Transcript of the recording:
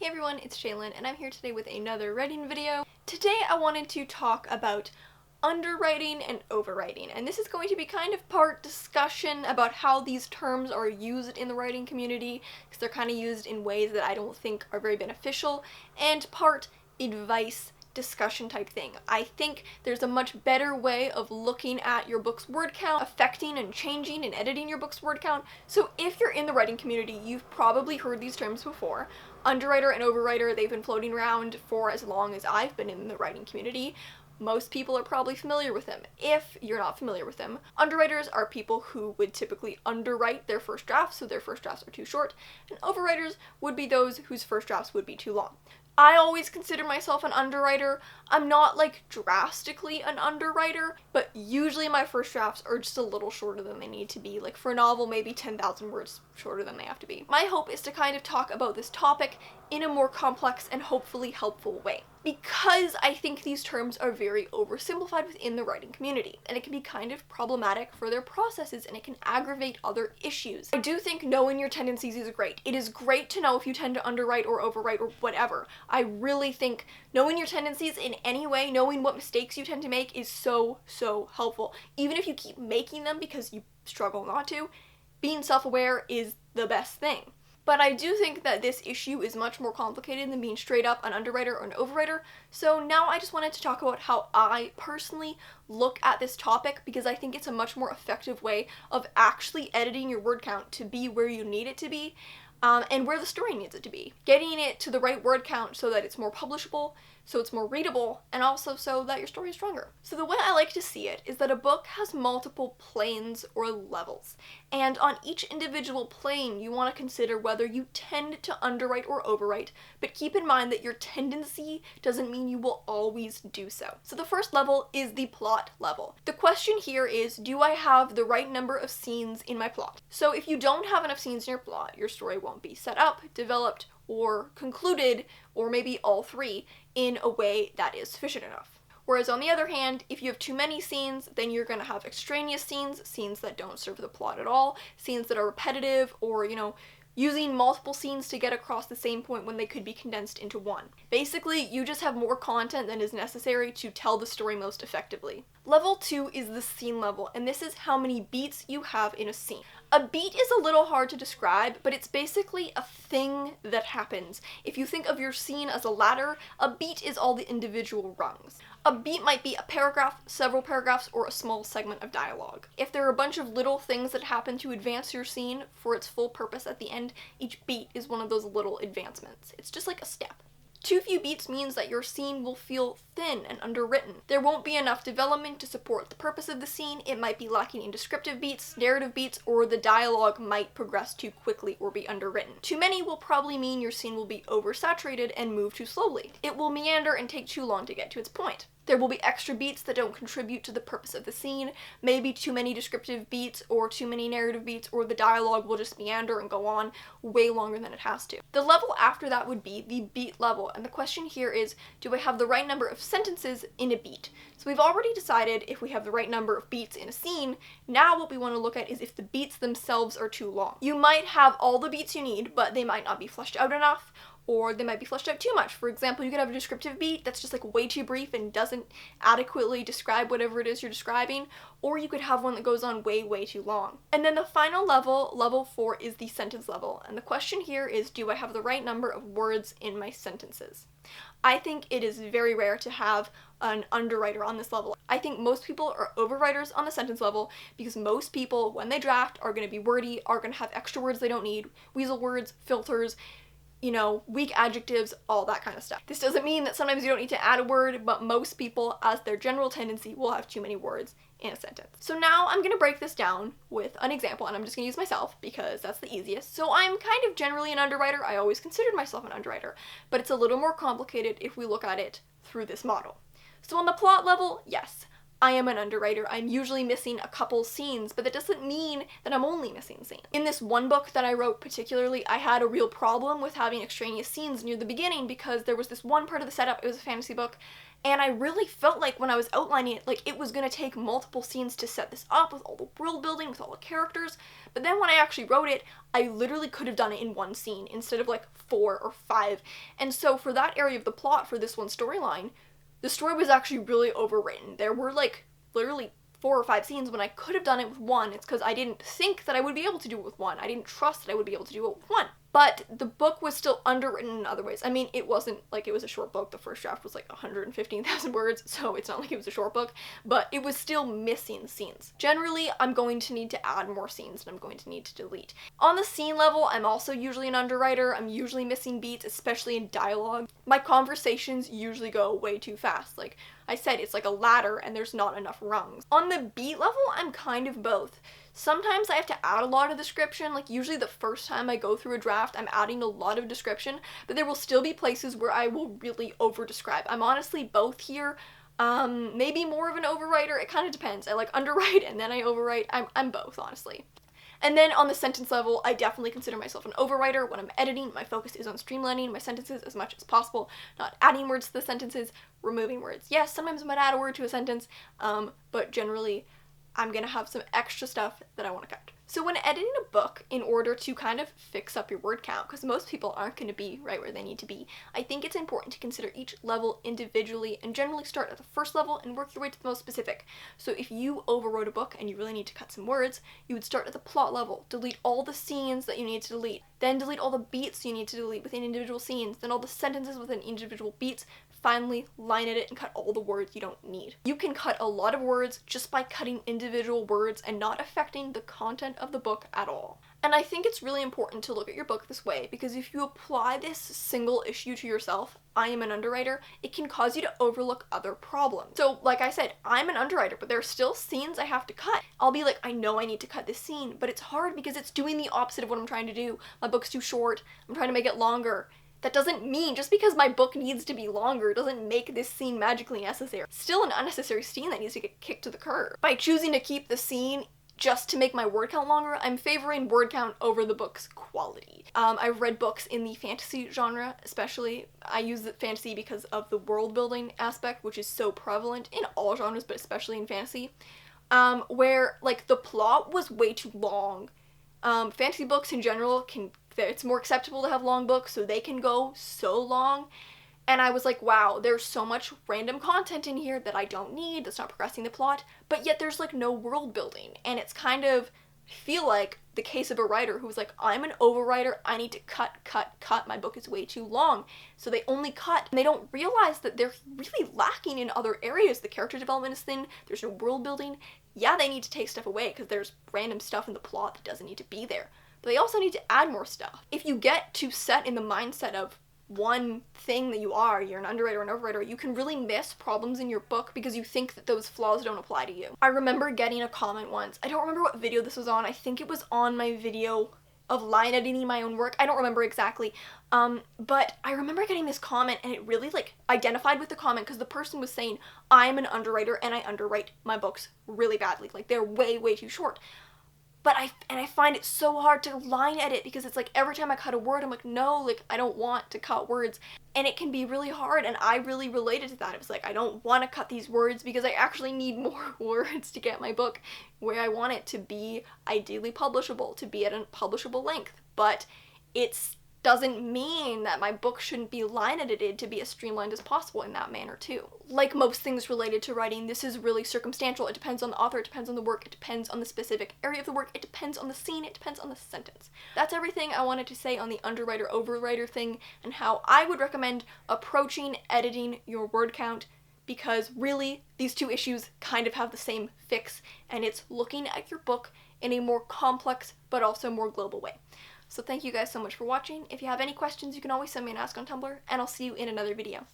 Hey everyone, it's Shaylin, and I'm here today with another writing video. Today I wanted to talk about underwriting and overwriting, and this is going to be kind of part discussion about how these terms are used in the writing community, because they're kind of used in ways that I don't think are very beneficial, and part advice discussion type thing. I think there's a much better way of looking at your book's word count, affecting and changing and editing your book's word count. So if you're in the writing community, you've probably heard these terms before. Underwriter and overwriter, they've been floating around for as long as I've been in the writing community. Most people are probably familiar with them. If you're not familiar with them, underwriters are people who would typically underwrite their first drafts, so their first drafts are too short, and overwriters would be those whose first drafts would be too long. I always consider myself an underwriter. I'm not like drastically an underwriter, but usually my first drafts are just a little shorter than they need to be. Like for a novel, maybe 10,000 words shorter than they have to be. My hope is to kind of talk about this topic in a more complex and hopefully helpful way, because I think these terms are very oversimplified within the writing community, and it can be kind of problematic for their processes, and it can aggravate other issues. I do think knowing your tendencies is great. It is great to know if you tend to underwrite or overwrite or whatever. I really think knowing your tendencies in any way, knowing what mistakes you tend to make is so helpful. Even if you keep making them because you struggle not to, being self-aware is the best thing. But I do think that this issue is much more complicated than being straight up an underwriter or an overwriter, so now I just wanted to talk about how I personally look at this topic, because I think it's a much more effective way of actually editing your word count to be where you need it to be, and where the story needs it to be. Getting it to the right word count so that it's more publishable, so it's more readable, and also so that your story is stronger. So the way I like to see it is that a book has multiple planes or levels, and on each individual plane you want to consider whether you tend to underwrite or overwrite, but keep in mind that your tendency doesn't mean you will always do so. So the first level is the plot level. The question here is, do I have the right number of scenes in my plot? So if you don't have enough scenes in your plot, your story won't be set up, developed, or concluded, or maybe all three, in a way that is sufficient enough. Whereas on the other hand, if you have too many scenes, then you're going to have extraneous scenes, scenes that don't serve the plot at all, scenes that are repetitive, or, using multiple scenes to get across the same point when they could be condensed into one. Basically, you just have more content than is necessary to tell the story most effectively. Level 2 is the scene level, and this is how many beats you have in a scene. A beat is a little hard to describe, but it's basically a thing that happens. If you think of your scene as a ladder, a beat is all the individual rungs. A beat might be a paragraph, several paragraphs, or a small segment of dialogue. If there are a bunch of little things that happen to advance your scene for its full purpose at the end, each beat is one of those little advancements. It's just like a step. Too few beats means that your scene will feel thin and underwritten. There won't be enough development to support the purpose of the scene, it might be lacking in descriptive beats, narrative beats, or the dialogue might progress too quickly or be underwritten. Too many will probably mean your scene will be oversaturated and move too slowly. It will meander and take too long to get to its point. There will be extra beats that don't contribute to the purpose of the scene, maybe too many descriptive beats or too many narrative beats, or the dialogue will just meander and go on way longer than it has to. The level after that would be the beat level, and the question here is, do I have the right number of sentences in a beat? So we've already decided if we have the right number of beats in a scene. Now what we want to look at is if the beats themselves are too long. You might have all the beats you need, but they might not be fleshed out enough, or they might be fleshed out too much. For example, you could have a descriptive beat that's just like way too brief and doesn't adequately describe whatever it is you're describing, or you could have one that goes on way too long. And then the final level, level 4, is the sentence level, and the question here is, do I have the right number of words in my sentences? I think it is very rare to have an underwriter on this level. I think most people are overwriters on the sentence level, because most people, when they draft, are going to be wordy, are going to have extra words they don't need, weasel words, filters, weak adjectives, all that kind of stuff. This doesn't mean that sometimes you don't need to add a word, but most people, as their general tendency, will have too many words in a sentence. So now I'm going to break this down with an example, and I'm just going to use myself because that's the easiest. So I'm kind of generally an underwriter. I always considered myself an underwriter, but it's a little more complicated if we look at it through this model. So on the plot level, yes, I am an underwriter. I'm usually missing a couple scenes, but that doesn't mean that I'm only missing scenes. In this one book that I wrote particularly, I had a real problem with having extraneous scenes near the beginning because there was this one part of the setup, it was a fantasy book, and I really felt like when I was outlining it, like it was gonna take multiple scenes to set this up with all the world building, with all the characters. But then when I actually wrote it, I literally could have done it in one scene instead of like 4 or 5. And so for that area of the plot for this one storyline, the story was actually really overwritten. There were like literally 4 or 5 scenes when I could have done it with one. It's because I didn't think that I would be able to do it with one. I didn't trust that I would be able to do it with one. But the book was still underwritten in other ways. I mean, it wasn't like it was a short book. The first draft was like 115,000 words, so it's not like it was a short book, but it was still missing scenes. Generally, I'm going to need to add more scenes and I'm going to need to delete. On the scene level, I'm also usually an underwriter. I'm usually missing beats, especially in dialogue. My conversations usually go way too fast. Like I said, it's like a ladder and there's not enough rungs. On the beat level, I'm kind of both. Sometimes I have to add a lot of description, like usually the first time I go through a draft, I'm adding a lot of description, but there will still be places where I will really over-describe. I'm honestly both here. Maybe more of an overwriter, it kind of depends. I like underwrite and then I overwrite. I'm both, honestly. And then on the sentence level, I definitely consider myself an overwriter. When I'm editing, my focus is on streamlining my sentences as much as possible, not adding words to the sentences, removing words. Yes, sometimes I might add a word to a sentence, but generally I'm gonna have some extra stuff that I want to cut. So when editing a book, in order to kind of fix up your word count, because most people aren't going to be right where they need to be, I think it's important to consider each level individually and generally start at the first level and work your way to the most specific. So if you overwrote a book and you really need to cut some words, you would start at the plot level, delete all the scenes that you need to delete, then delete all the beats you need to delete within individual scenes, then all the sentences within individual beats, finally line edit and cut all the words you don't need. You can cut a lot of words just by cutting individual words and not affecting the content of the book at all. And I think it's really important to look at your book this way, because if you apply this single issue to yourself, I am an underwriter, it can cause you to overlook other problems. So like I said, I'm an underwriter, but there are still scenes I have to cut. I'll be like, I know I need to cut this scene, but it's hard because it's doing the opposite of what I'm trying to do. My book's too short, I'm trying to make it longer. That doesn't mean, just because my book needs to be longer doesn't make this scene magically necessary. Still an unnecessary scene that needs to get kicked to the curb. By choosing to keep the scene just to make my word count longer, I'm favoring word count over the book's quality. I've read books in the fantasy genre, especially. I use the fantasy because of the world building aspect, which is so prevalent in all genres, but especially in fantasy, where like the plot was way too long. Fantasy books in general it's more acceptable to have long books, so they can go so long. And I was like, wow, there's so much random content in here that I don't need, that's not progressing the plot, but yet there's like no world building. And it's kind of, I feel like, the case of a writer who's like, I'm an overwriter, I need to cut, my book is way too long. So they only cut, and they don't realize that they're really lacking in other areas. The character development is thin, there's no world building. Yeah, they need to take stuff away because there's random stuff in the plot that doesn't need to be there. But they also need to add more stuff. If you get too set in the mindset of one thing that you're an underwriter and overwriter, you can really miss problems in your book because you think that those flaws don't apply to you. I remember getting a comment once. I don't remember what video this was on. I think it was on my video of line editing my own work. I don't remember exactly. But I remember getting this comment and it really like identified with the comment because the person was saying, I'm an underwriter and I underwrite my books really badly. Like they're way, way too short. But I find it so hard to line edit because it's like every time I cut a word, I'm like, no, like I don't want to cut words. And it can be really hard, and I really related to that. It was like, I don't want to cut these words because I actually need more words to get my book where I want it to be ideally publishable, to be at a publishable length. But it's doesn't mean that my book shouldn't be line edited to be as streamlined as possible in that manner too. Like most things related to writing, this is really circumstantial. It depends on the author, it depends on the work, it depends on the specific area of the work, it depends on the scene, it depends on the sentence. That's everything I wanted to say on the underwriter overwriter thing and how I would recommend approaching editing your word count, because really these two issues kind of have the same fix, and it's looking at your book in a more complex but also more global way. So thank you guys so much for watching. If you have any questions, you can always send me an ask on Tumblr, and I'll see you in another video.